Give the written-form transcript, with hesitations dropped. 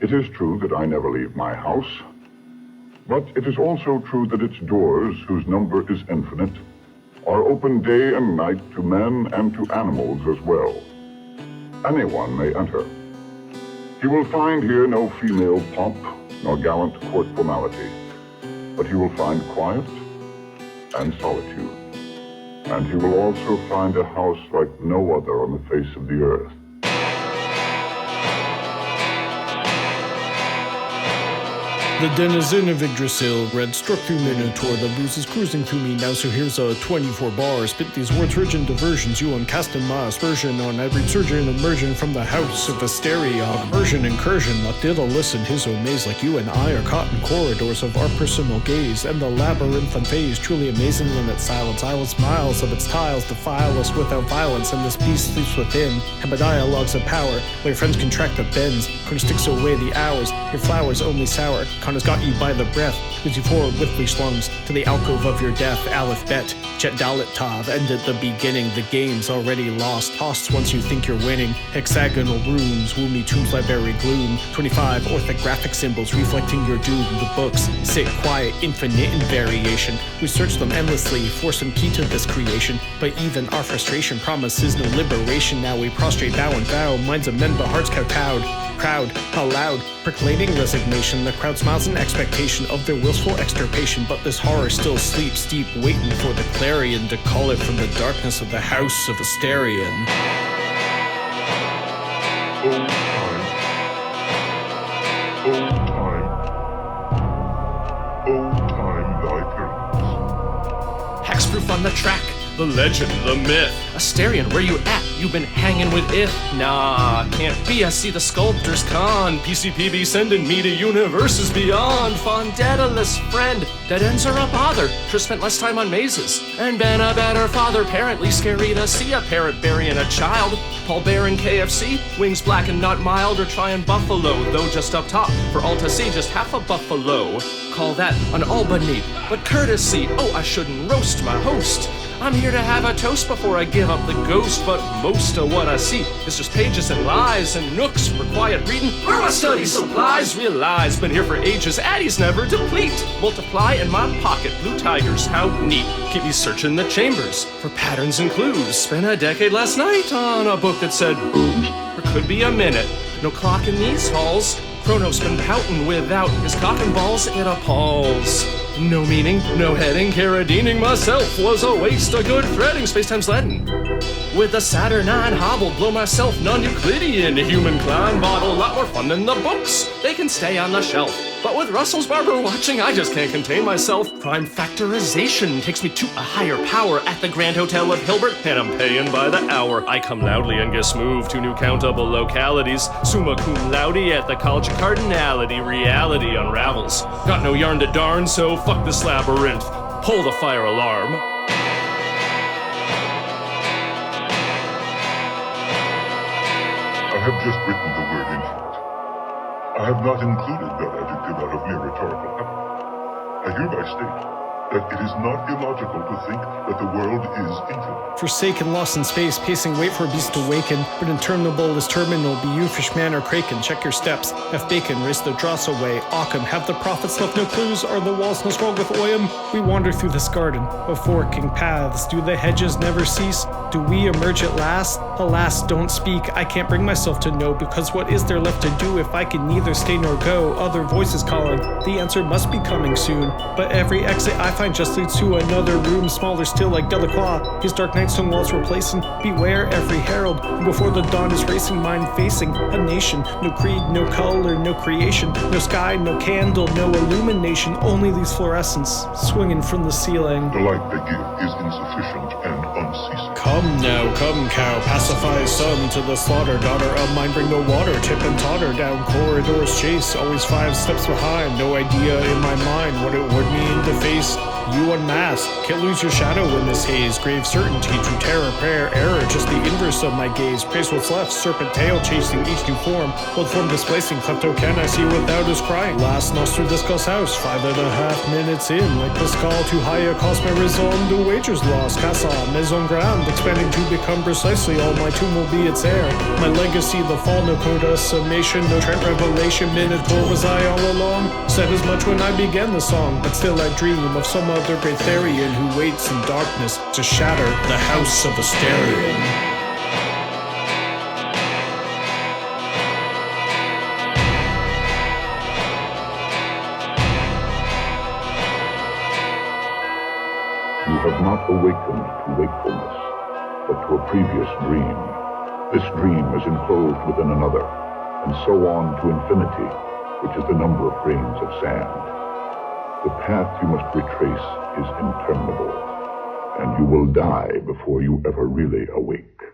It is true that I never leave my house, but it is also true that its doors, whose number is infinite, are open day and night to men and to animals as well. Anyone may enter. He will find here no female pomp, nor gallant court formality, but he will find quiet and solitude. And he will also find a house like no other on the face of the earth. The denizen of Yggdrasil, red struck through Minotaur, the booze is cruising through me now, so here's a 24 bar. Spit these words rich in diversions, you uncast in my aspersion on every surgeon emerging from the house of Asterion. Persian incursion, not did a listen, his own maze like you and I are caught in corridors of our personal gaze, and the labyrinthine phase, truly amazing in its silence. I will smiles of its tiles defile us without violence, and this beast sleeps within, and by dialogues of power, where your friends contract the bends, corner sticks away the hours, your flowers only sour. Has got you by the breath, leads you forward with leash lungs to the alcove of your death. Aleph Bet, Jet Dalit Tav, end at the beginning. The game's already lost, tossed once you think you're winning. Hexagonal runes, woomy tombs library gloom. 25 orthographic symbols reflecting your doom. The books sit quiet, infinite in variation. We search them endlessly for some key to this creation, but even our frustration promises no liberation. Now we prostrate, bow and vow, minds of men but hearts kowtowed. Proud, how loud, proclaiming resignation. The crowd smiles in expectation of their willful extirpation, but this horror still sleeps deep, waiting for the clarion to call it from the darkness of the house of Asterion. Old time. Old time. Old time, thy pyramids. Hexproof on the track. The legend, the myth. Asterion, where you at? You been hanging with it? Nah, can't be. I see the sculptor's con. PCPB sending me to universes beyond. Fond Daedalus friend. Dead ends are a bother. Sure spent less time on mazes. And been a better father. Apparently scary to see a parrot burying a child. Paul Bear in KFC. Wings black and not mild. Or trying buffalo. Though just up top. For all to see, just half a buffalo. Call that an Albany. But courtesy. Oh, I shouldn't roast my host. I'm here to have a toast before I give up the ghost, but most of what I see is just pages and lies and nooks for quiet reading. Where my study supplies? Realize, been here for ages, addies never deplete. Multiply in my pocket, blue tigers, how neat. Keep me searching the chambers for patterns and clues. Spent a decade last night on a book that said boom, or could be a minute. No clock in these halls. Chronos been pouting without his cock and balls, it appalls. No meaning, no heading, caradining myself was a waste of good threading, space-time's leaden. With the Saturnine hobbled, blow myself non-Euclidean, human Klein bottle, a lot more fun than the books. They can stay on the shelf. But with Russell's barber watching, I just can't contain myself. Prime factorization takes me to a higher power at the Grand Hotel of Hilbert, and I'm paying by the hour. I come loudly and get moved to new countable localities. Summa cum laude at the College of Cardinality. Reality unravels. Got no yarn to darn, so fuck this labyrinth. Pull the fire alarm. I have just written the word infinite. I have not included that adjective out of mere rhetorical habit. I hereby state that it is not illogical to think that the world is infinite. Forsaken, lost in space, pacing, wait for a beast to waken. But interminable is terminal, be you fishman or kraken. Check your steps, F bacon, race the dross away. Occam, have the prophets left no clues? Are the walls no scroll with oium? We wander through this garden of forking paths. Do the hedges never cease? Do we emerge at last? Alas, don't speak, I can't bring myself to know, because what is there left to do if I can neither stay nor go? Other voices calling, the answer must be coming soon. But every exit I find just leads to another room, smaller still like Delacroix. His dark night stone walls replacing. Beware every herald, who before the dawn is racing, mind facing a nation. No creed, no color, no creation, no sky, no candle, no illumination. Only these fluorescents swinging from the ceiling. The light they give is insufficient and unceasing. Come now, come cow, pacify son to the slaughter. Daughter of mine, bring no water, tip and totter down corridors chase. Always 5 steps behind, no idea in my mind what it would mean to face You unmask, can't lose your shadow in this haze. Grave certainty, true terror, prayer, error, just the inverse of my gaze. Praise what's left, serpent tail chasing each new form. What form displacing, klepto can I see without his crying. Last Nostradamus house, 5.5 minutes in. Like the skull too high, a cost my raison, the wager's lost. Casa, maison grande, expanding to become precisely all my tomb will be its heir. My legacy, the fall, no coda, summation, no Trent revelation. Minotaur was I all along? Said as much when I began the song, but still I dream of some other great Therian who waits in darkness to shatter the house of Asterion. You have not awakened to wakefulness, but to a previous dream. This dream is enclosed within another, and so on to infinity, which is the number of grains of sand. The path you must retrace is interminable, and you will die before you ever really awake.